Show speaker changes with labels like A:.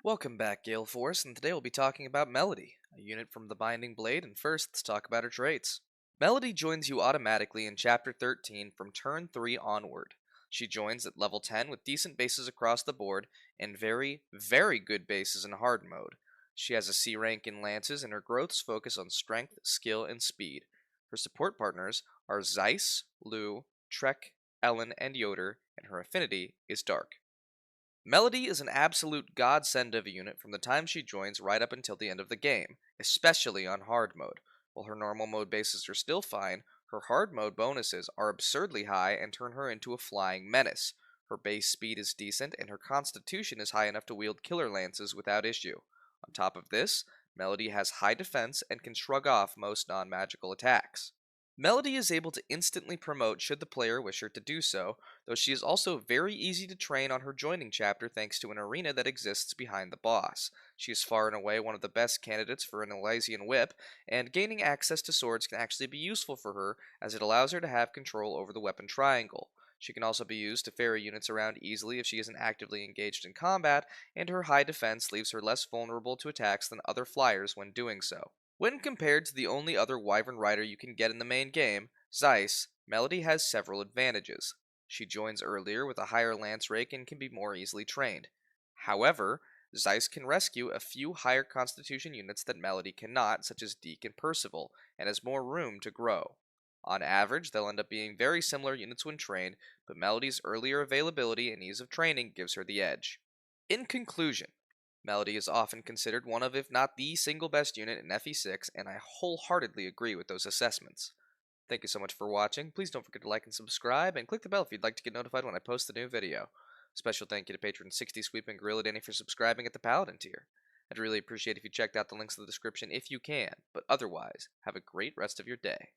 A: Welcome back, Gale Force, and today we'll be talking about Melody, a unit from the Binding Blade, and first, let's talk about her traits. Melody joins you automatically in Chapter 13 from turn 3 onward. She joins at level 10 with decent bases across the board, and very, very good bases in hard mode. She has a C rank in lances, and her growths focus on strength, skill, and speed. Her support partners are Zeiss, Lou, Trek, Ellen, and Yoder, and her affinity is Dark. Melody is an absolute godsend of a unit from the time she joins right up until the end of the game, especially on hard mode. While her normal mode bases are still fine, her hard mode bonuses are absurdly high and turn her into a flying menace. Her base speed is decent, and her constitution is high enough to wield killer lances without issue. On top of this, Melody has high defense and can shrug off most non-magical attacks. Melody is able to instantly promote should the player wish her to do so, though she is also very easy to train on her joining chapter thanks to an arena that exists behind the boss. She is far and away one of the best candidates for an Elysian whip, and gaining access to swords can actually be useful for her as it allows her to have control over the weapon triangle. She can also be used to ferry units around easily if she isn't actively engaged in combat, and her high defense leaves her less vulnerable to attacks than other flyers when doing so. When compared to the only other Wyvern rider you can get in the main game, Zeiss, Melody has several advantages. She joins earlier with a higher lance rake and can be more easily trained. However, Zeiss can rescue a few higher constitution units that Melody cannot, such as Deke and Percival, and has more room to grow. On average, they'll end up being very similar units when trained, but Melody's earlier availability and ease of training gives her the edge. In conclusion, Melody is often considered one of, if not the single best unit in FE6, and I wholeheartedly agree with those assessments. Thank you so much for watching. Please don't forget to like and subscribe, and click the bell if you'd like to get notified when I post a new video. Special thank you to patron 60 Sweep and Gorilla Danny for subscribing at the Paladin tier. I'd really appreciate if you checked out the links in the description if you can, but otherwise, have a great rest of your day.